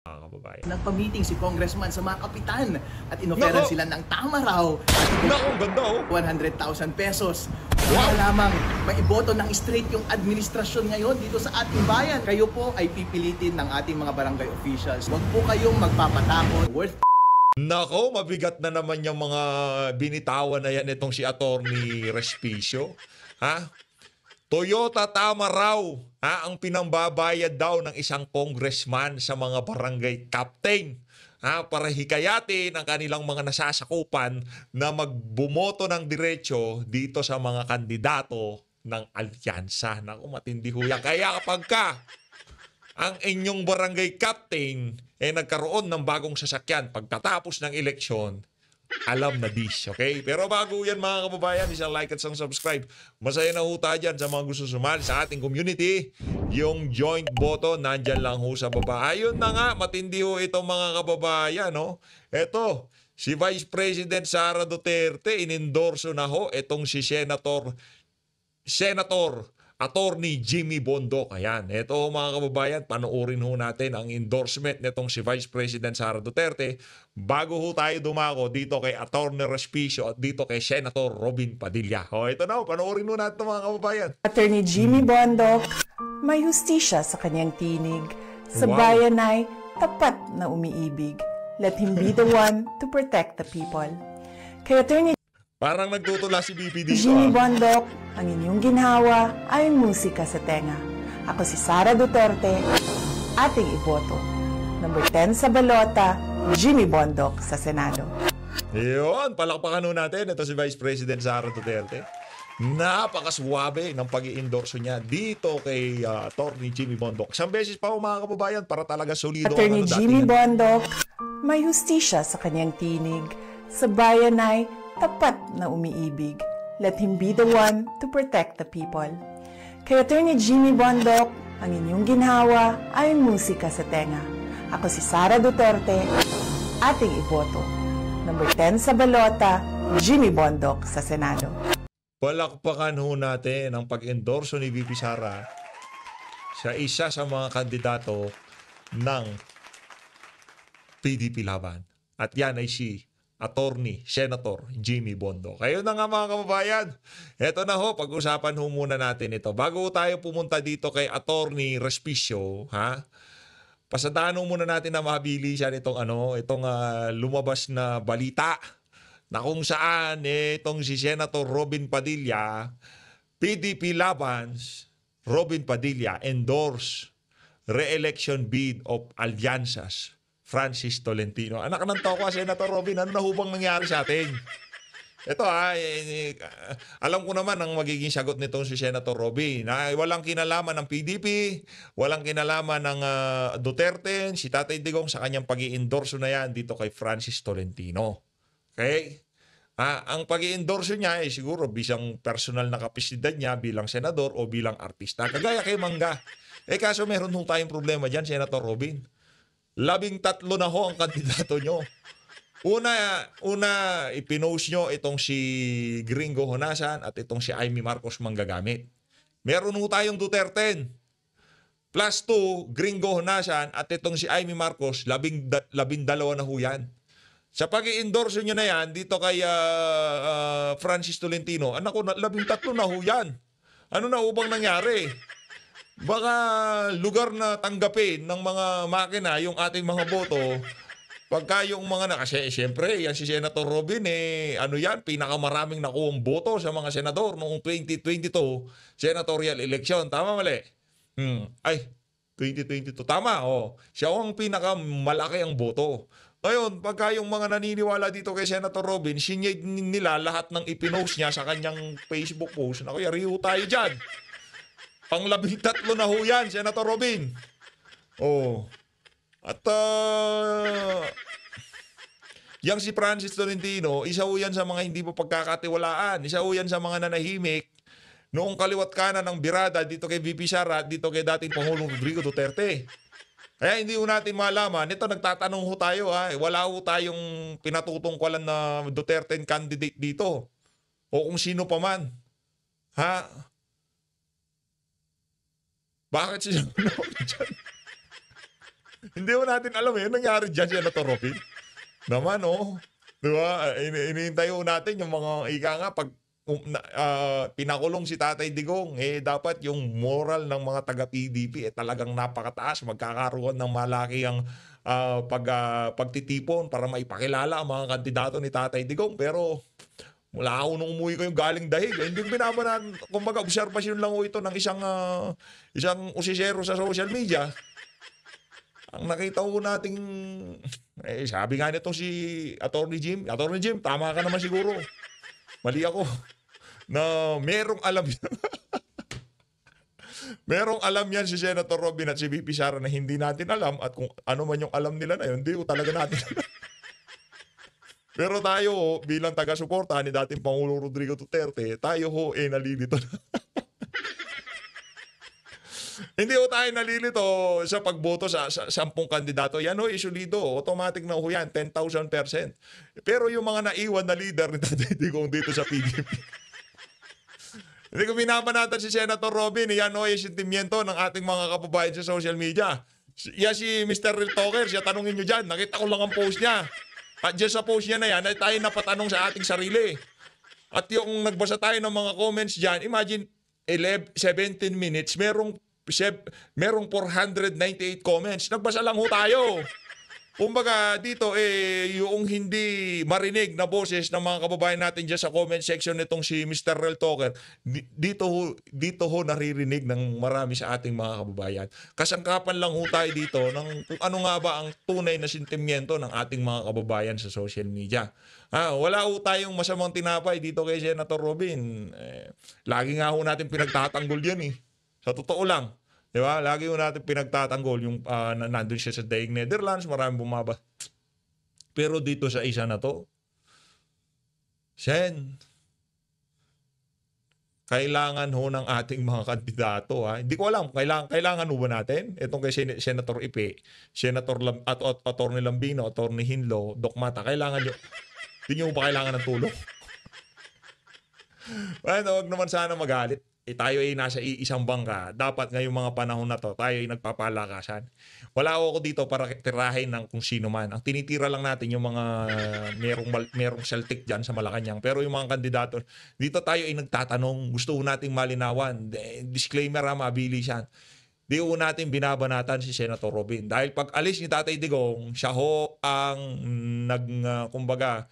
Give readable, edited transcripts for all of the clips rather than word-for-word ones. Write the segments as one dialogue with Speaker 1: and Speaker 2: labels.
Speaker 1: mga kababayan.
Speaker 2: Nagpa-meeting si congressman sa mga kapitan at inoferan sila ng tama raw
Speaker 1: Ganda
Speaker 2: 100,000 pesos. Wala lamang maiboto ng straight yung administrasyon ngayon dito sa ating bayan. Kayo po ay pipilitin ng ating mga barangay officials. Huwag po kayong magpapatakot. Worth
Speaker 1: Nako, mabigat na naman yung mga binitawan na yan itong si Attorney Respicio. Ha? Toyota tama raw ang pinambabayad daw ng isang congressman sa mga barangay captain para hikayatin ang kanilang mga nasasakupan na magbumoto ng diretso dito sa mga kandidato ng alyansa. Naku, matindi ho yan. Kaya kapag ang inyong barangay captain nagkaroon ng bagong sasakyan pagkatapos ng eleksyon, alam na this, okay? Pero bago yan mga kababayan, isang like at isang subscribe. Masaya na ho tayo dyan sa mga gusto sumali sa ating community. Yung joint button, nandyan lang ho sa baba. Ayun na nga, matindi ho itong mga kababayan, no? Eto, si Vice President Sara Duterte, inendorso na ho itong si Senator Attorney Jimmy Bondoc. Ayan. Ito mga kababayan, panoorin ho natin ang endorsement nitong si Vice President Sara Duterte bago ho tayo dumako dito kay Attorney Respicio at dito kay Senator Robin Padilla. O ito na, panoorin ho natin mga kababayan.
Speaker 3: Attorney Jimmy Bondoc, may hustisya sa kanyang tinig. Sa
Speaker 1: Wow.
Speaker 3: bayan ay tapat na umiibig. Let him be the one to protect the people. Kay Attorney
Speaker 1: Parang nagtutula si BP dito.
Speaker 3: Jimmy Bondoc, ang inyong ginhawa ay musika sa tenga. Ako si Sara Duterte, ating iboto. Number 10 sa balota, Jimmy Bondoc sa Senado.
Speaker 1: Yun, palakpakan ho natin. Ito si Vice President Sara Duterte. Napakaswabe ng pag-i-endorso niya dito kay Attorney Jimmy Bondoc. Isang beses pa ho mga kababayan para talaga solido.
Speaker 3: Attorney Jimmy Bondoc, may hustisya sa kanyang tinig. Sa bayan ay tapat na umiibig. Let him be the one to protect the people. Kay Attorney Jimmy Bondoc, ang inyong ginhawa ay musika sa tenga. Ako si Sara Duterte, ating iboto. Number 10 sa balota, Jimmy Bondoc sa Senado.
Speaker 1: Palakpakan ho natin ang pag-endorso ni VP Sara sa isa sa mga kandidato ng PDP Laban. At yan ay si Attorney Senator Jimmy Bondoc. Kayo na nga mga kababayan. Eto na ho, pag-usapan ho muna natin ito. Bago tayo pumunta dito kay Attorney Respicio, pasadaan ho muna natin na mabilisan itong lumabas na balita na kung saan itong si Senator Robin Padilla, PDP Labans, Robin Padilla endorse re-election bid of Alyansas Francis Tolentino. Anak ng tao ko, Senator Robin, ano na hubang nangyari sa atin? Ito alam ko naman ang magiging sagot nitong si Senator Robin. Walang kinalaman ng PDP, walang kinalaman ng Duterte, si Tatay Digong sa kanyang pag-i-endorso na yan dito kay Francis Tolentino. Okay? Ang pag-i-endorso niya siguro bisang personal na kapasidad niya bilang senador o bilang artista. Kagaya kay Mangga. Kaso meron ho tayong problema dyan, Senator Robin. 13 na ho ang kandidato nyo. Una, ipinost nyo itong si Gringo Honasan at itong si Amy Marcos Manggagamit. Meron ho tayong Duterte. Plus 2, Gringo Honasan at itong si Amy Marcos, 12 na ho yan. Sa pag-i-endorso nyo na yan, dito kay Francis Tolentino, anak ko, 13 na ho yan. Ano na ubang nangyari? Baka lugar na tanggapin ng mga makina yung ating mga boto, pagka yung mga kasi siyempre, yan si Senator Robin, pinakamaraming nakuhang boto sa mga senador noong 2022 senatorial election. Tama, mali? 2022. Tama, siya ang pinakamalaki ang boto. Ngayon, pagka yung mga naniniwala dito kay Senator Robin, sinyade nila lahat ng ipinost niya sa kanyang Facebook post. Naku, yariho tayo dyan. Pang 13 na ho yan, Senator Robin. At yang si Francis Tolentino, isa ho yan sa mga hindi po pagkakatiwalaan. Isa ho yan sa mga nanahimik noong kaliwat kanan ng birada dito kay VP Sara, dito kay dating Pangulong Rodrigo Duterte. Kaya hindi ho natin malaman. Ito, nagtatanong ho tayo. Wala ho tayong pinatutungkulan na Duterte candidate dito. O kung sino pa man. Bakit siya dyan? Hindi mo natin alam eh. Nangyari dyan, Senator Robin. Naman, oh. Diba? Iniintay natin yung mga ika nga pag pinakulong si Tatay Digong, dapat yung moral ng mga taga-PDP talagang napakataas. Magkakaroon ng malaki ang pagtitipon para maipakilala ang mga kandidato ni Tatay Digong. Pero mula ako nung umuwi ko yung galing dahig. Hindi ko binabanaan. Kumbaga, obserbasyon lang ko ito ng isang usisero sa social media. Ang nakita ko nating, sabi nga nito si Attorney Jim, tama ka naman siguro. Mali ako. Na merong alam yan. Merong alam yan si Senator Robin at si VP Sara na hindi natin alam at kung ano man yung alam nila na yun, hindi ko talaga natin alam. Pero tayo bilang taga-suporta ni dating Pangulong Rodrigo Duterte, tayo nalilito na. Hindi ho tayo nalilito sa pagboto sa 10 kandidato. Yan isulido. Automatic na ho yan. 10,000%. Pero yung mga naiwan na leader ni Tatay Digong dito sa PDP. Hindi ko binabanatan si Senator Robin. Yan yung sentimiento ng ating mga kababayan sa social media. Yan si Mr. Real Talker. Siya tanungin nyo dyan. Nakita ko lang ang post niya. At dyan sa post niya na yan, ay tayo napatanong sa ating sarili. At yung nagbasa tayo ng mga comments dyan, imagine 17 minutes, merong 498 comments. Nagbasa lang ho tayo. Kumbaga dito yung hindi marinig na boses ng mga kababayan natin dyan sa comment section nitong si Mr. Real Talker, dito ho naririnig ng marami sa ating mga kababayan. Kasangkapan lang ho tayo dito ng kung ano nga ba ang tunay na sentimiento ng ating mga kababayan sa social media. Wala ho tayong masamang tinapay dito kay Senator Robin. Lagi nga ho natin pinagtatanggol yan eh. Sa totoo lang. Diba? Lagi ho natin pinagtatanggol yung nandun siya sa daig Netherlands, maraming bumaba. Pero dito sa isa na to, kailangan ho ng ating mga kandidato. Hindi ko alam, kailangan ho ba natin? Itong kay Senator Ipe, Senator Attorney Lambino, Attorney Hinlo, Doc Mata, kailangan nyo, hindi nyo ba kailangan ng tulong? Huwag naman sana magalit. Tayo ay nasa isang bangka. Dapat ngayong mga panahon na to, tayo ay nagpapalakasan. Wala ako dito para tirahin ng kung sino man. Ang tinitira lang natin yung mga merong Celtic dyan sa Malacanang. Pero yung mga kandidato, dito tayo ay nagtatanong. Gusto nating malinawan. Disclaimer mabilis yan. Di ho natin binabanatan si Senator Robin. Dahil pag alis ni Tatay Digong, siya ho ang kumbaga,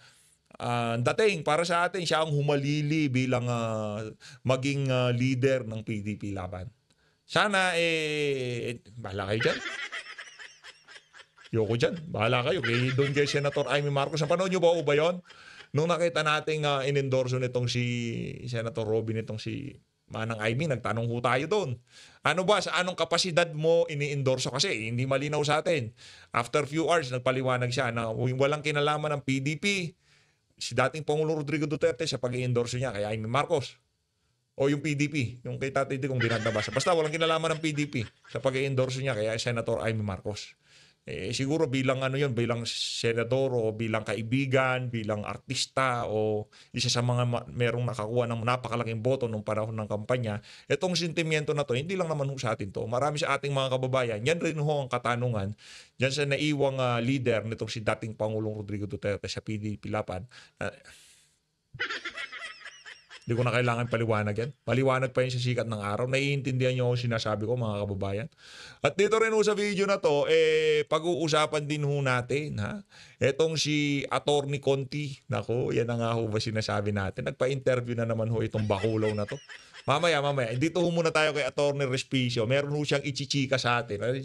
Speaker 1: dating para sa atin, siya ang humalili bilang maging leader ng PDP laban. Sana bahala kayo dyan. Yoko dyan. Bahala kayo. Doon kay Senator Amy Marcos. Napanood nyo ba yun? Nung nakita natin in-endorso nitong si Senator Robin, itong si Manang Amy, nagtanong ho tayo doon. Ano ba, sa anong kapasidad mo ini-endorso? Kasi hindi malinaw sa atin. After few hours, nagpaliwanag siya na walang kinalaman ng PDP si dating Pangulong Rodrigo Duterte sa pag-i-endorso niya kay Amy Marcos. O yung PDP, yung kay Tatay Digong dinadabasa. Basta walang kinalaman ng PDP sa pag-i-endorso niya kay Senator Amy Marcos. Siguro bilang bilang senador o bilang kaibigan, bilang artista o isa sa mga merong nakakuha ng napakalaking boto nung panahon ng kampanya, itong sentimiento na to, hindi lang naman sa atin to. Marami sa ating mga kababayan, yan rin ho ang katanungan dyan sa naiwang leader nitong si dating Pangulong Rodrigo Duterte sa PDP Laban. Hindi ko na kailangan paliwanag yan. Paliwanag pa yun sa sikat ng araw. Naiintindihan nyo ako sinasabi ko, mga kababayan. At dito rin ho sa video na to, pag-uusapan din ho natin. Etong si Attorney Conti. Nako, yan na nga ho ba sinasabi natin. Nagpa-interview na naman ho itong bakulaw na to. Mamaya. Dito ho muna tayo kay Attorney Respicio. Meron ho siyang ichichika sa atin. Ano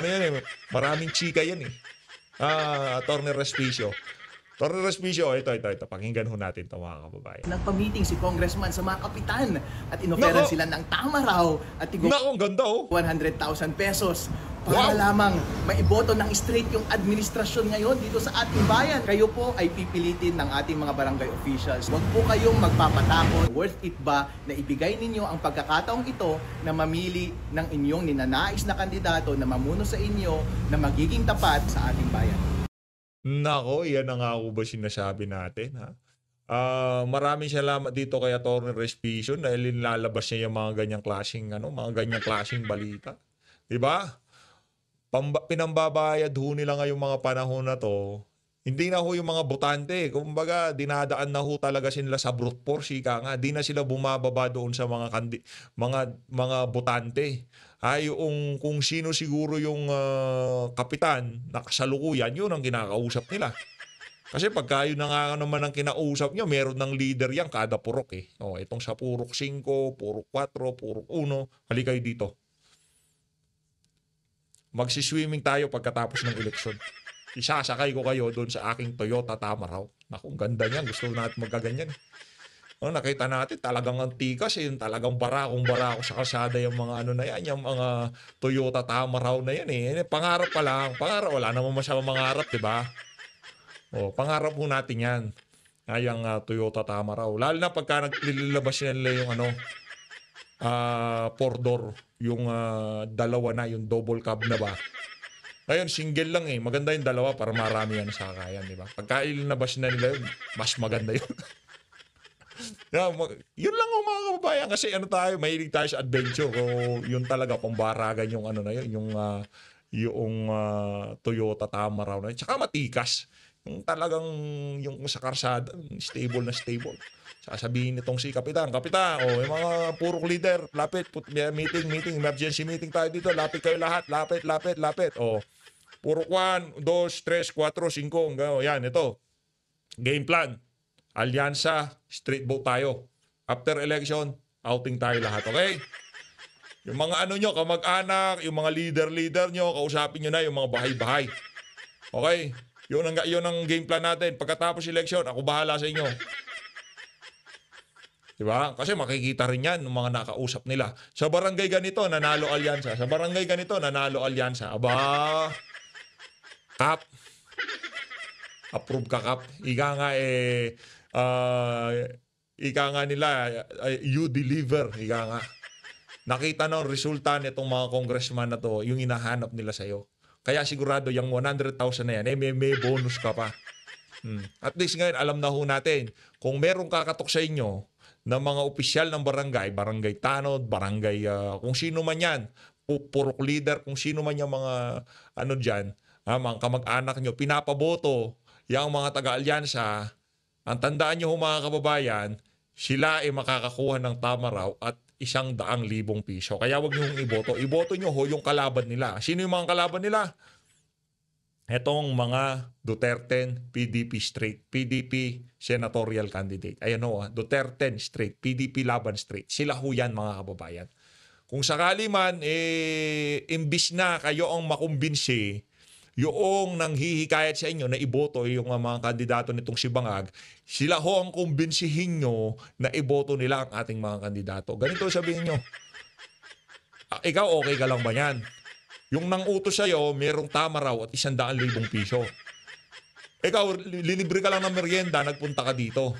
Speaker 1: yan Maraming chika yan Attorney Respicio. Attorney Respicio, ito. Pakinggan ho natin ito, mga kababayan.
Speaker 2: Nagpa-meeting si Congressman sa mga kapitan at inoferan sila ng tama raw at
Speaker 1: ang ganda
Speaker 2: 100,000 pesos para lamang maiboto ng straight yung administrasyon ngayon dito sa ating bayan. Kayo po ay pipilitin ng ating mga barangay officials. Huwag po kayong magpapatakot. Worth it ba na ibigay ninyo ang pagkakataong ito na mamili ng inyong ninanais na kandidato na mamuno sa inyo na magiging tapat sa ating bayan?
Speaker 1: Nako, yan na nga ako ba sinasabi natin, maraming salamat dito kay Attorney Respicio dahil nilalabas niya yung mga ganyang klaseng balita. 'Di ba? pinambabayad ho nila ngayong mga panahon na to. Hindi na ho yung mga botante. Kumbaga, dinadaan na ho talaga sila sa brute force. Ika nga, di na sila bumababa doon sa mga botante. Yung kung sino siguro yung kapitan na kasalukuyan, yun ang kinakausap nila. Kasi pagka yun na nga naman ang kinausap nyo, meron ng leader yan kada purok eh. Itong sa purok 5, purok 4, purok 1, halika kayo dito. Magsiswimming tayo pagkatapos ng eleksyon. Isasakay ko kayo doon sa aking Toyota Tamaraw. Naku, ganda niyan. Gusto natin magkaganyan. Nakita natin talagang antikas. Yung talagang barakong-barako sa kalsada yung mga ano na yan. Yung mga Toyota Tamaraw na yan eh. Pangarap pa lang. Pangarap. Wala naman masyadong mangarap, diba? Pangarap po natin yan. Yung Toyota Tamaraw. Lalo na pagka nililabas nila yung 4-door. Yung dalawa na. Yung double cab na ba? Ngayon, single lang eh. Maganda yung dalawa para marami yan sa kakayan, di ba? Pagka ilinabas na nila yun, mas maganda yun. Yun lang ang mga kababayan. Kasi tayo, mahilig tayo sa adventure. Yun talaga, pambaragan yung na yun, yung Toyota Tamaraw na yun. Tsaka matikas. Yung talagang, yung sa karsada, stable na stable. Sasabihin nitong si Kapitan, yung mga purok leader, lapit, meeting, emergency meeting tayo dito, lapit kayo lahat, lapit. Purok 1, 2, 3, 4, 5, yan, ito. Game plan, alyansa, street vote tayo. After election, outing tayo lahat, okay? Yung mga nyo, kamag-anak, yung mga leader nyo, kausapin nyo na yung mga bahay-bahay. Okay? Yun ang game plan natin. Pagkatapos election, ako bahala sa inyo. Diba? Kasi makikita rin yan ng mga nakausap nila. Sa barangay ganito, nanalo alyansa. Sa barangay ganito, nanalo alyansa. Aba, Kap. Approve ka, Kap. Ika nga nila, you deliver. Ika nga. Nakita na ang resulta nitong mga congressman na to, yung hinahanap nila sa'yo. Kaya sigurado yung 100,000 na yan, may bonus ka pa. At least ngayon, alam na ho natin, kung merong kakatok sa inyo, ng mga opisyal ng barangay tanod, barangay, kung sino man yan, purok leader, kung sino man yung mga, dyan, mga kamag-anak nyo, pinapaboto, yung mga taga-alyansa, ang tandaan nyo mga kababayan, sila ay makakakuha ng Tamaraw at 100,000 piso. Kaya wag nyo iboto. Iboto nyo yung kalaban nila. Sino yung mga kalaban nila? Etong mga Duterte PDP straight, PDP senatorial candidate. Ayan Duterte straight, PDP laban straight. Sila ho yan mga kababayan. Kung sakali man, imbis na kayo ang makumbinsi, yung nanghihikayat sa inyo na iboto yung mga kandidato nitong si Bangag, sila ho ang kumbinsihin nyo na iboto nila ang ating mga kandidato. Ganito sabihin nyo, ikaw okay ka lang ba yan? Yung nang utos sa'yo, merong Tamaraw at 100,000 piso. Ikaw, lilibre ka lang ng merienda, nagpunta ka dito.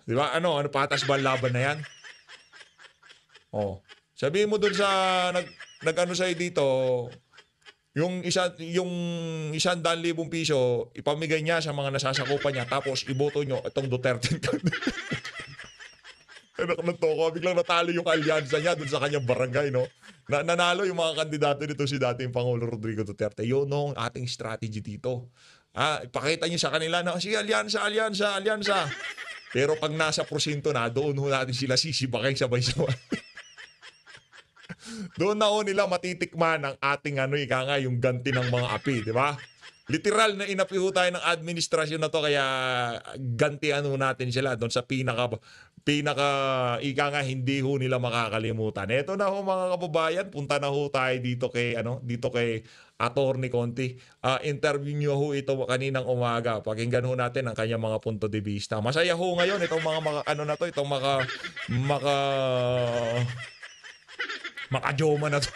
Speaker 1: Di ba? Ano patas ba laban na yan? Sabihin mo dun sa nag-ano sa'yo dito, yung 100,000 piso, ipamigay niya sa mga nasasakupan niya, tapos iboto nyo itong Duterte. Biglang natalo yung alyansa niya dun sa kanyang barangay, no? Nanalo yung mga kandidato nito si dating Pangulo Rodrigo Duterte. Yun ang ating strategy dito. Ipakita niyo sa kanila na, sige, alyansa. Pero pag nasa porsyento na, doon ho natin sila sisibakay sabay-sabay. Doon na ho nila matitikman ang ating yung ganti ng mga api, di ba? Literal na inapi ho tayo ng administrasyon na to, kaya gantian ho natin sila doon sa pinaka hindi ho nila makakalimutan. Eto na ho mga kababayan, punta na ho tayo dito kay Attorney Conti. Interview niyo ho ito kaninang umaga. Pakinggan ho natin ang kanyang mga punto de vista. Masaya ho ngayon itong mga itong makajoma na to.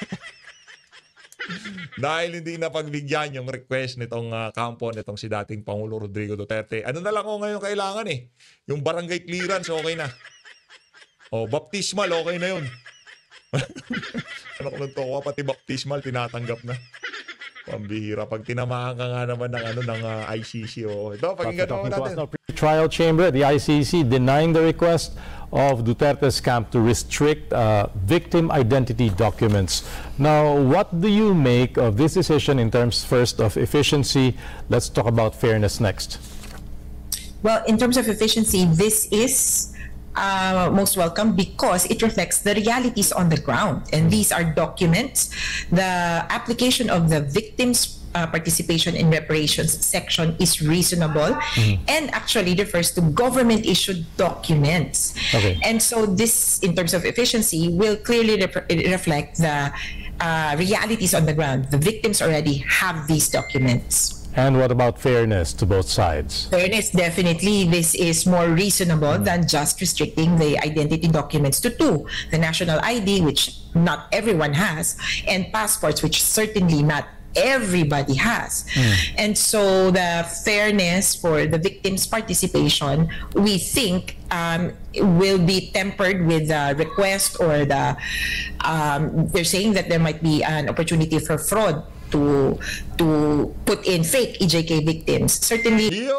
Speaker 1: Dahil hindi na pagbigyan yung request nitong kampo nitong si dating Pangulo Rodrigo Duterte. Ano na lang ho ngayon kailangan yung barangay clearance, okay na. Baptismal, okay na yun. Pati baptismal tinatanggap na. Pambihira. Pag tinamaan ka nga naman ng ICC. Ito, pakinggan mo natin.
Speaker 4: trial chamber, the ICC, denying the request of Duterte's camp to restrict victim identity documents. Now, what do you make of this decision in terms first of efficiency? Let's talk about fairness next.
Speaker 5: Well, in terms of efficiency, this is most welcome because it reflects the realities on the ground. And these are documents. The application of the victims' participation in reparations section is reasonable and actually refers to government-issued documents.
Speaker 4: Okay.
Speaker 5: And so this, in terms of efficiency, will clearly reflect the realities on the ground. The victims already have these documents.
Speaker 4: And what about fairness to both sides?
Speaker 5: Fairness, definitely, this is more reasonable than just restricting the identity documents to two: the national ID, which not everyone has, and passports, which certainly not everybody has. And so the fairness for the victims' participation, we think, will be tempered with the request or the they're saying that there might be an opportunity for fraud to put in fake EJK victims. Certainly.
Speaker 1: Iyo!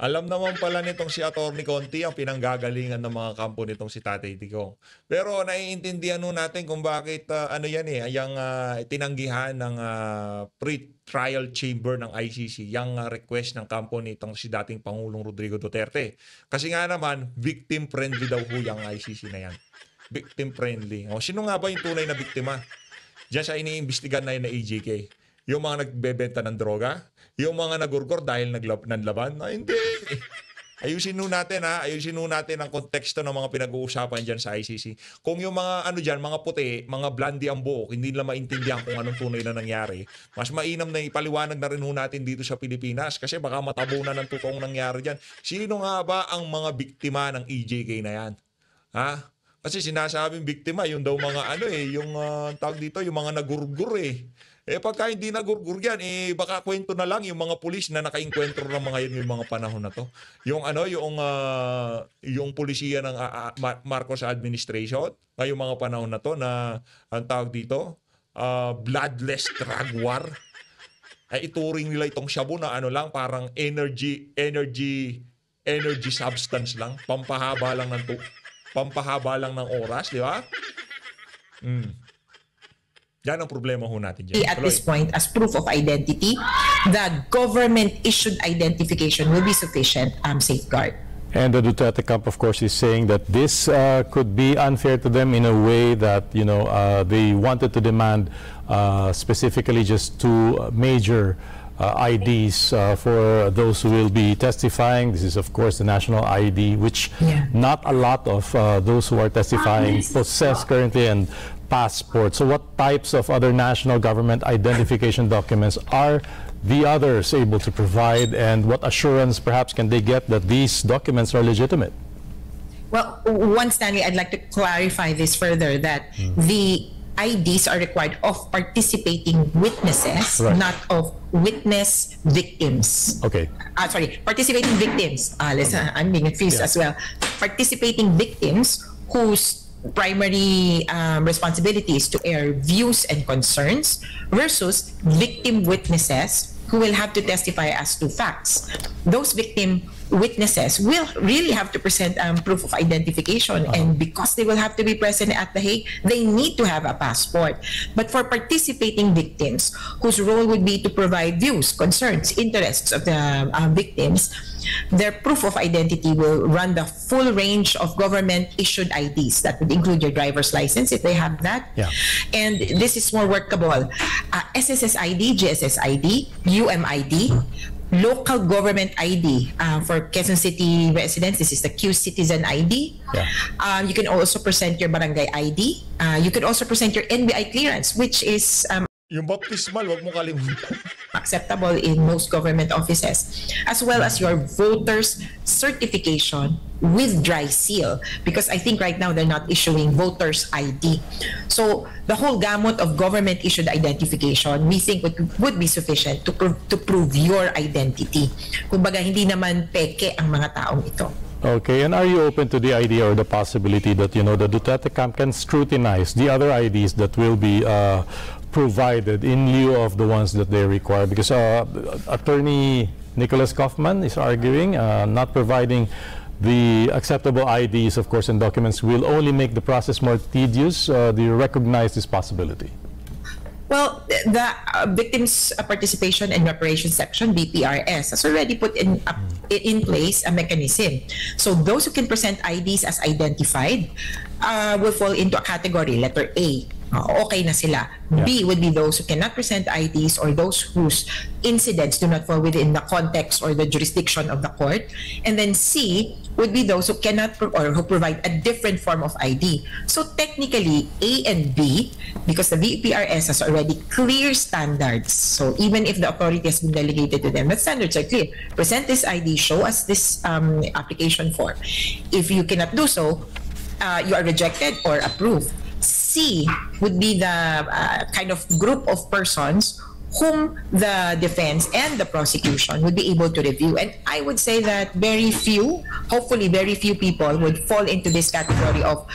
Speaker 1: Alam naman pala nitong si Atty. Conti ang pinanggagalingan ng mga kampo nitong si Tatay Digong. Pero naiintindihan natin kung bakit yung tinanggihan ng pre-trial chamber ng ICC, yung request ng kampo nitong si dating Pangulong Rodrigo Duterte. Kasi nga naman, victim-friendly daw ho yung ICC na yan. Victim-friendly. O, sino nga ba yung tunay na biktima? Diyan sa iniimbestigan na yun na EJK. Yung mga nagbebenta ng droga, yung mga nagurgor dahil nanlaban. Hindi. Ayusin natin ayusin natin ang konteksto ng mga pinag-uusapan diyan sa ICC. Kung yung mga mga puti, mga blondie ang buhok, hindi nila maintindihan kung anong tunay na nangyari. Mas mainam na ipaliwanag na rin natin dito sa Pilipinas kasi baka matabunan ng totoong nangyari diyan. Sino nga ba ang mga biktima ng EJK na yan? Ha? Kasi sinasabing biktima, yung daw mga yung tawag dito, yung mga nagurgur pagka hindi nagurgur yan, baka kwento na lang yung mga pulis na nakainkwentro ng mga yun yung mga panahon na to. Yung yung pulisiya ng Marcos administration, yung mga panahon na to na ang tawag dito, bloodless drug war. Ituring nila itong shabu na parang energy substance lang, pampahaba lang ng oras, di ba? Yan ang problema ho natin dyan.
Speaker 5: At this point, as proof of identity, the government-issued identification will be sufficient safeguard.
Speaker 4: And the Duterte camp, of course, is saying that this could be unfair to them in a way that, they wanted to demand specifically just two major IDs for those who will be testifying. This is, of course, the national ID, which not a lot of those who are testifying possess currently, and passport. So what types of other national government identification documents are the others able to provide, and what assurance perhaps can they get that these documents are legitimate?
Speaker 5: Well, one, Stanley, I'd like to clarify this further, that the IDs are required of participating witnesses, not of witness victims.
Speaker 4: Okay.
Speaker 5: Participating victims. Listen, I'm being confused as well. Participating victims whose primary responsibility is to air views and concerns versus victim witnesses who will have to testify as to facts. Those victim witnesses will really have to present proof of identification, and because they will have to be present at The Hague, they need to have a passport. But for participating victims, whose role would be to provide views, concerns, interests of the victims, their proof of identity will run the full range of government-issued IDs. That would include your driver's license, if they have that. And this is more workable. SSS ID, GSS ID, UMID, local government ID for Quezon City residents. This is the Q Citizen ID. You can also present your barangay ID. You can also present your NBI clearance, which is
Speaker 1: yung baptismal, wag mo kalimutan.
Speaker 5: Acceptable in most government offices, as well as your voter's certification with dry seal, because I think right now they're not issuing voter's ID. So the whole gamut of government-issued identification, we think would be sufficient to prove your identity. Kumbaga, hindi naman peke ang mga taong ito.
Speaker 4: Okay, and are you open to the idea or the possibility that, the Duterte camp can scrutinize the other IDs that will be provided in lieu of the ones that they require? Because Attorney Nicholas Kaufman is arguing, not providing the acceptable IDs, of course, and documents will only make the process more tedious. Do you recognize this possibility?
Speaker 5: Well, the Victims Participation and Reparation Section, BPRS, has already put in place a mechanism. So those who can present IDs as identified will fall into a category, letter A. Okay na sila.
Speaker 4: Yeah.
Speaker 5: B would be those who cannot present IDs or those whose incidents do not fall within the context or the jurisdiction of the court. And then C would be those who cannot or who provide a different form of ID. So technically, A and B, because the VPRS has already clear standards. So even if the authority has been delegated to them, the standards are clear. Present this ID, show us this application form. If you cannot do so, you are rejected or approved. C would be the kind of group of persons whom the defense and the prosecution would be able to review. And I would say that very few, hopefully very few people would fall into this category of,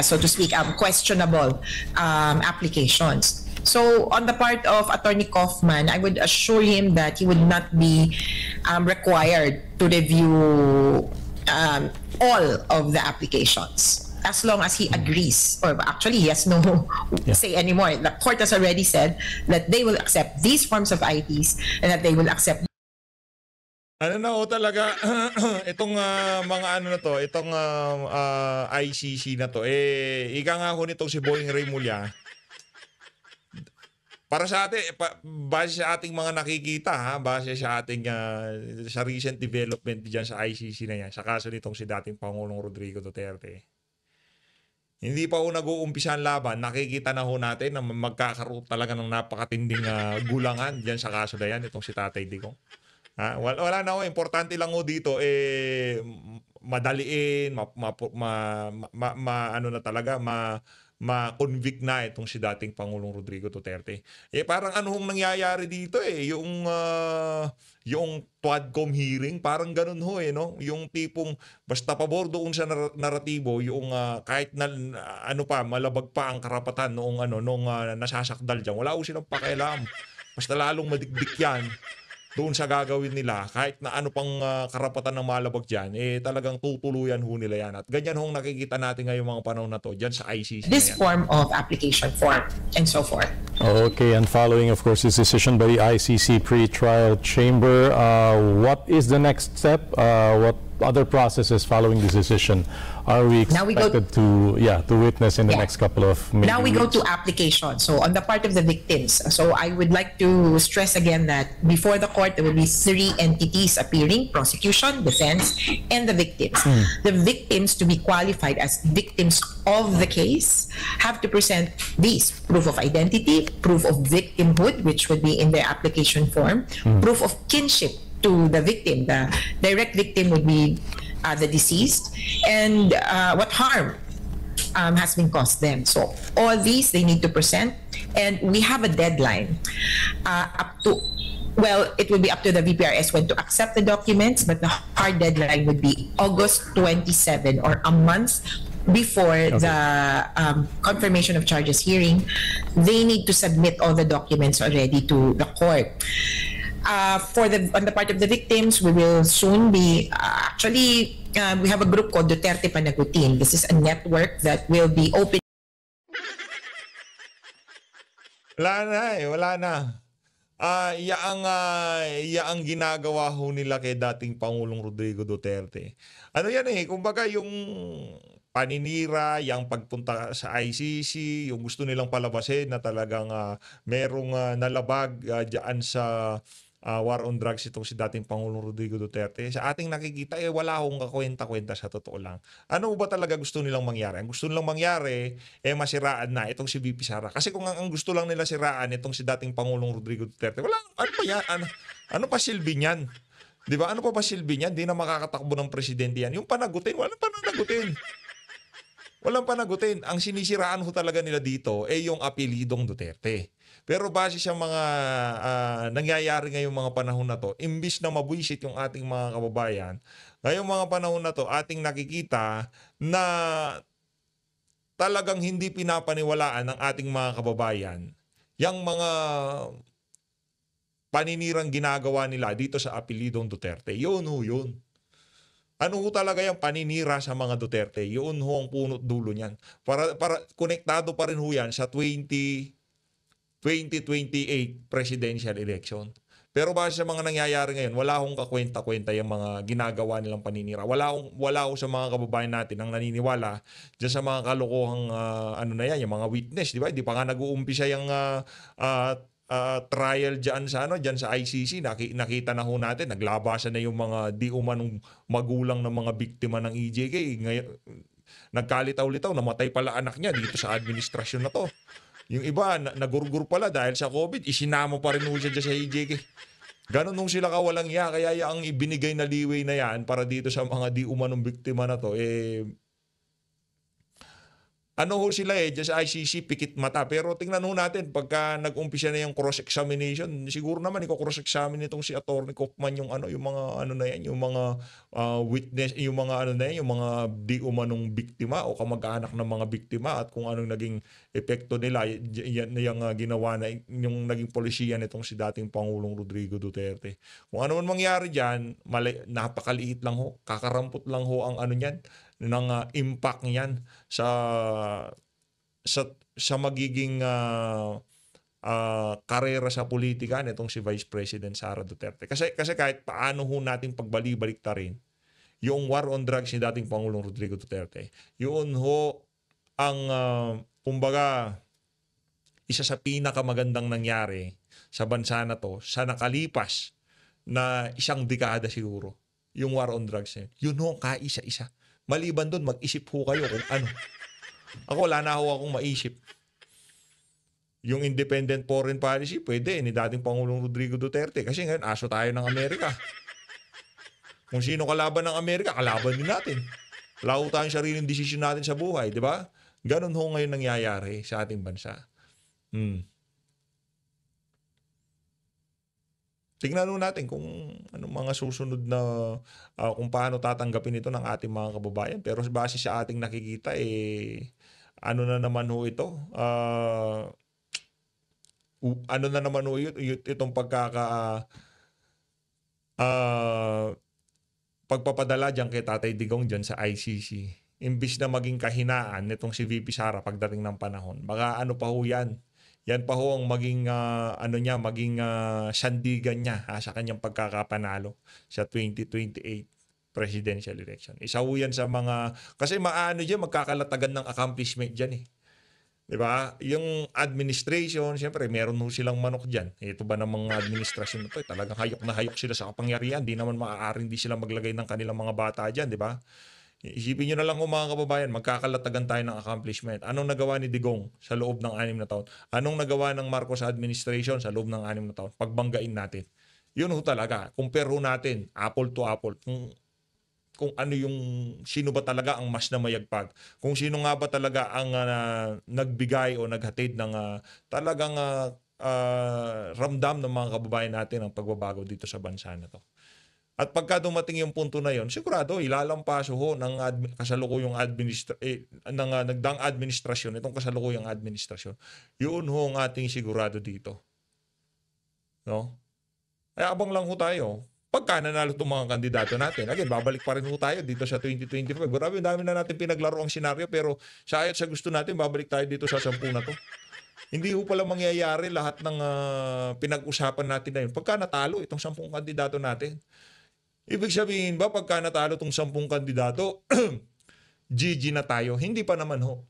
Speaker 5: so to speak, questionable applications. So on the part of Attorney Kaufman, I would assure him that he would not be required to review all of the applications, as long as he agrees, or actually he has no say anymore. The court has already said that they will accept these forms of IDs and that they will accept.
Speaker 1: Ano na talaga, itong mga ano na to, itong ICC na to, ika nga ho nitong si Boying Remulla, para sa atin, base sa ating mga nakikita, base sa ating sa recent development diyan sa ICC na yan, sa kaso nitong si dating Pangulong Rodrigo Duterte. Hindi pa ho nag-uumpisa ang laban, nakikita na ho natin na magkakaroon talaga ng napakatinding gulangan diyan sa kaso na yan, itong si Tatay Digong. Wala na ho, importante lang ho dito, madaliin, ano na talaga, ma-convict na itong si dating Pangulong Rodrigo Duterte. Parang ano hong nangyayari dito yung Quadcom hearing, parang ganun ho no? Yung tipong basta pabor doon sa naratibo, yung kahit na ano pa, malabag pa ang karapatan noong nasasakdal diyan. Wala ho silang pakialam. Basta lalong madikdik yan doon sa gagawin nila, kahit na ano pang karapatan ng malabag dyan, talagang tutuluyan ho nila yan. At ganyan hong nakikita natin ngayong mga panahon na to, dyan sa ICC.
Speaker 5: This form of application form and so forth.
Speaker 4: Okay, and following, of course, this decision by the ICC pre-trial chamber, what is the next step? What other processes following this decision are we expected to witness in the next couple of minutes?
Speaker 5: Now we go to application. So on the part of the victims, so I would like to stress again that before the court there will be 3 entities appearing: prosecution, defense, and the victims. The victims, to be qualified as victims of the case, have to present these: proof of identity, proof of victimhood, which would be in their application form, proof of kinship to the victim. The direct victim would be the deceased, and what harm has been caused them. So all these they need to present, and we have a deadline it will be up to the VPRS when to accept the documents, but the hard deadline would be August 27, or a month before the confirmation of charges hearing. They need to submit all the documents already to the court. On the part of the victims, we will soon be we have a group called Duterte Panagutin. This is a network that will be open.
Speaker 1: Wala na. Yaang ginagawa ho nila kay dating Pangulong Rodrigo Duterte. Ano yan kumbaga yung paninira, yung pagpunta sa ICC, yung gusto nilang palabasin na talagang merong nalabag diyan sa war on drugs itong si dating Pangulong Rodrigo Duterte. Sa ating nakikita, wala akong kakwenta-kwenta sa totoo lang. Ano ba talaga gusto nilang mangyari? Ang gusto nilang mangyari, masiraan na itong si VP Sara. Kasi kung ang gusto lang nila siraan itong si dating Pangulong Rodrigo Duterte, ano pa yan? Ano pa silbi niyan? Di ba? Ano pa silbi niyan? Di na makakatakbo ng presidente yan. Yung panagutin, walang panagutin. Ang sinisiraan ho talaga nila dito yung apelidong Duterte. Pero base sa mga nangyayari ngayong mga panahon na to, imbis na mabwisit yung ating mga kababayan, ngayong mga panahon na to, ating nakikita na talagang hindi pinapaniwalaan ng ating mga kababayan yung mga paninirang ginagawa nila dito sa apelidong Duterte. Yun ho yun. Ano ho talaga yung paninira sa mga Duterte? Yun ho ang punot dulo niyan. Para konektado pa rin ho yan sa 2028 presidential election. Pero base sa mga nangyayari ngayon, wala akong kakwenta-kwenta yung mga ginagawa nilang paninira. Wala akong sa mga kababayan natin ang naniniwala dyan sa mga kalokohang ano na yan, yung mga witness, di ba? Di pa nga nag-uumpisa yung trial diyan sa ICC. Nakita na ho natin, naglabasan na yung mga di umanong magulang ng mga biktima ng EJK. Ngayon, nagkalitaw-litaw, namatay pala anak niya dito sa administrasyon na to. Yung iba, nagurgur pala dahil sa COVID, isinama pa rin ho siya dyan sa EJK. Ganon nung sila kawalang iya, kaya ang ibinigay na leeway na yan para dito sa mga di umanong biktima na to, ano ho sila dyan sa ICC, pikit mata. Pero tingnan ho natin, pagka nag-umpisa na yung cross-examination, siguro naman i-cross-examine itong si Atty. Kaufman yung mga ano na yan, yung mga witness, yung mga ano na yan, yung mga di umanong biktima o kamag-anak ng mga biktima at kung anong naging epekto nila, yung ginawa na, yung naging polisiya nitong si dating Pangulong Rodrigo Duterte. Kung ano man mangyari dyan, napakaliit lang ho, kakarampot lang ho ang ano niyan, ng impact niyan sa magiging karera sa politika nitong si Vice President Sara Duterte. Kasi kahit paano ho nating pagbalik ta rin yung war on drugs ni dating Pangulong Rodrigo Duterte, yun ho ang kumbaga isa sa pinakamagandang nangyari sa bansa na to sa nakalipas na isang dekada siguro, yung war on drugs. Yun ho ang kaisa-isa. Maliban doon, mag-isip ho kayo kung ano. Ako, wala na ho akong maisip. Yung independent foreign policy, pwede ni dating Pangulong Rodrigo Duterte. Kasi ngayon, aso tayo ng Amerika. Kung sino kalaban ng Amerika, kalaban din natin. Wala ho tayong sariling desisyon natin sa buhay, di ba? Ganon ho ngayon nangyayari sa ating bansa. Tingnan natin kung anong mga susunod na kung paano tatanggapin ito ng ating mga kababayan. Pero base sa ating nakikita, ano na naman ho ito? Ano na naman ho itong pagpapadala dyan kay Tatay Digong dyan sa ICC. Imbis na maging kahinaan nitong si VP Sara pagdating ng panahon. Baka ano pa ho yan? Yan pa ho ang maging sandigan niya sa kanyang pagkakapanalo sa 2028 presidential election. Isa ho yan sa mga, kasi magkakalatagan ng accomplishment dyan 'Di ba? Yung administration, siyempre meron ho silang manok dyan. Ito ba ng mga administrasyon na to? Talagang hayok na hayok sila sa kapangyarihan. Di naman maaaring di sila maglagay ng kanilang mga bata dyan, di ba? Isipin nyo na lang mga kababayan, magkakalatagan tayo ng accomplishment. Anong nagawa ni Digong sa loob ng 6 na taon? Anong nagawa ng Marcos administration sa loob ng 6 na taon? Pagbanggain natin. Yun ho talaga. Compare ho natin, apple to apple. Kung ano yung, sino ba talaga ang mas namayagpag. Kung sino nga ba talaga ang nagbigay o naghatid ng talagang ramdam ng mga kababayan natin ang pagbabago dito sa bansa na to. At pagka dumating yung punto na yon, sigurado ilalampaso ho ng kasalukuyang nagdang administrasyon, itong kasalukuyang administrasyon. Yun ho ang ating sigurado dito. No? Ay abang lang ho tayo. Pagka nanalo itong mga kandidato natin, again, babalik pa rin ho tayo dito sa 2025. Grabe, dami na natin pinaglaro ang senaryo, pero sa ayat sa gusto natin, babalik tayo dito sa 10 na to. Hindi ho pala mangyayari lahat ng pinag-usapan natin na yun. Pagka natalo itong 10 kandidato natin, ibig sabihin ba pagka natalo itong 10 kandidato, GG na tayo? Hindi pa naman ho.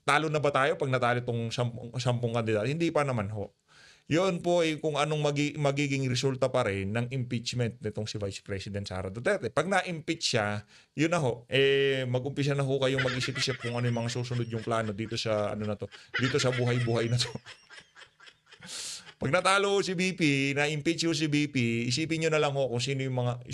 Speaker 1: Talo na ba tayo pag natalo itong 10 kandidato? Hindi pa naman ho. Yun po ay kung anong magiging resulta pa rin ng impeachment nitong si Vice President Sara Duterte. Pag na-impeach siya, yun na ho. Mag-umpisa na ho kayong mag-isip-isip kung ano yung mga susunod yung plano dito sa ano na to, dito sa buhay-buhay na to. Pag natalo si BP, na-impeach si BP, isipin nyo na lang ho kung sino yung mga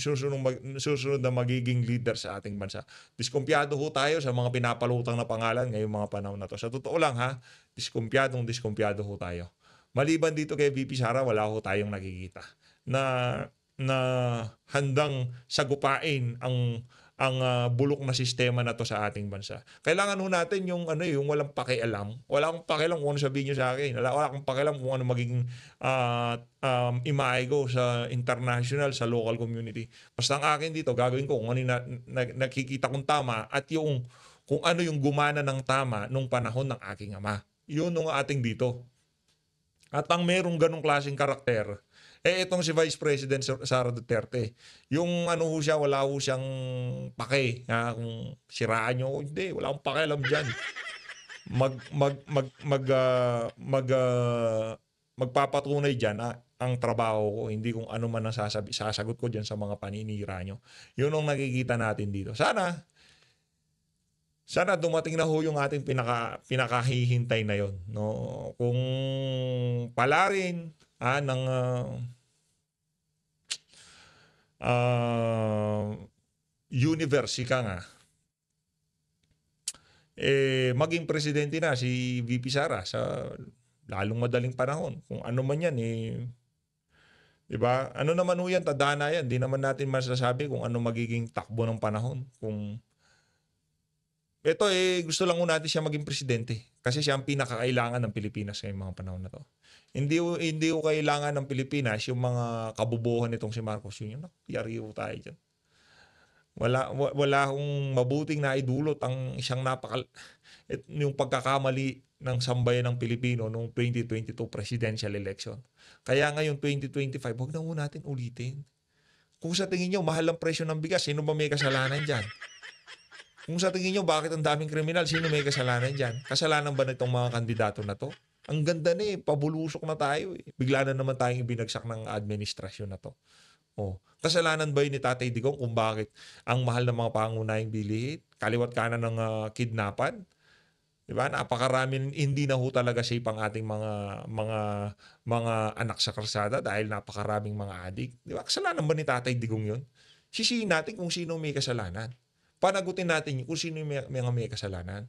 Speaker 1: susunod na magiging leader sa ating bansa. Diskumpiyado ho tayo sa mga pinapalutang na pangalan ngayong mga panahon na to. Sa totoo lang ha, diskumpiyado ho tayo. Maliban dito kay VP Sara, wala ho tayong nakikita na handang sagupain ang bulok na sistema na to sa ating bansa. Kailangan ho natin yung yung walang pakialam. Wala akong pakialam kung ano sabihin niyo sa akin. Wala akong pakialam kung ano magiging imaigo sa international, sa local community. Basta ang akin dito, gagawin ko kung ano yung nakikita kong tama at yung kung ano yung gumana ng tama nung panahon ng aking ama. Yun ang ating dito. At ang merong ganong klaseng karakter, itong si Vice President Sara Duterte, yung ano ho siya, wala ho siyang pake. Kung siraan nyo, hindi, wala akong pakialam dyan. Magpapatunay dyan ang trabaho ko, hindi kung ano man ang sasagot ko dyan sa mga paninira nyo. Yun ang nakikita natin dito. Sana dumating na ho yung ating pinakahihintay na yon, no? Kung pala rin ng universe ka nga, maging presidente na si VP Sara sa lalong madaling panahon. Kung ano man yan, diba? Ano naman ho yan, tadhana yan. Di naman natin masasabi kung ano magiging takbo ng panahon. Kung ito gusto lang ho natin siya maging presidente kasi siya ang pinakakailangan ng Pilipinas ngayong mga panahon na to. Hindi ho kailangan ng Pilipinas yung mga kabubuhan nitong si Marcos Jr. Yari ho tayo dyan. Wala hong mabuting naidulot ang isang yung pagkakamali ng sambayan ng Pilipino noong 2022 presidential election. Kaya ngayon 2025, huwag na ho natin ulitin. Kung sa tingin nyo, mahal ang presyo ng bigas, sino ba may kasalanan dyan? Kung sa tingin nyo, bakit ang daming kriminal, sino may kasalanan dyan? Kasalanan ba nitong mga kandidato na to? Ang ganda na pabulusok na tayo. Bigla na naman tayong ibinagsak ng administrasyon na to. Kasalanan ba yun ni Tatay Digong kung bakit ang mahal ng mga pangunahing bilihin, kaliwat kanan ng kidnapan? Diba? Napakarami, hindi na ho talaga safe ang ating mga anak sa karsada dahil napakaraming mga adik. Diba? Kasalanan ba ni Tatay Digong yun? Sisihin natin kung sino may kasalanan. Panagutin natin kung sino yung may kasalanan.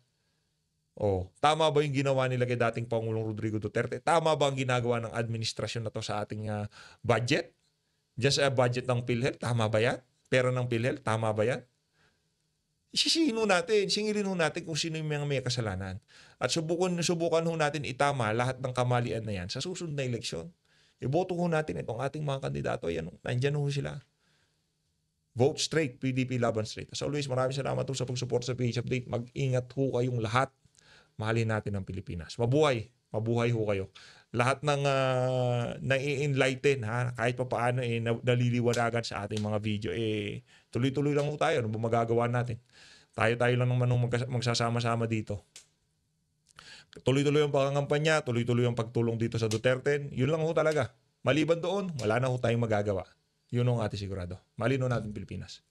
Speaker 1: Tama ba yung ginawa nila kay dating Pangulong Rodrigo Duterte? Tama ba ang ginagawa ng administrasyon na to sa ating budget? Just a budget ng PhilHealth, tama ba yan? Pera ng PhilHealth, tama ba yan? Singilin ho natin kung sino yung may kasalanan. At subukan ho natin itama lahat ng kamalian na yan sa susunod na eleksyon. Iboto ho natin itong ating mga kandidato. Yan, nandyan ho sila. Vote straight, PDP laban straight. As always, maraming salamat po sa pag-support sa PH Update. Mag-ingat ho kayong lahat. Mahalin natin ang Pilipinas. Mabuhay ho kayo. Lahat ng nai-enlighten, kahit pa paano naliliwanagan sa ating mga video, tuloy-tuloy lang ho tayo. Ano ba magagawa natin? Tayo lang naman magsasama-sama dito. Tuloy-tuloy ang pangangampanya, tuloy-tuloy ang pagtulong dito sa Duterte. Yun lang ho talaga. Maliban doon, wala na ho tayong magagawa. Yun ang ating sigurado. Malino natin Pilipinas.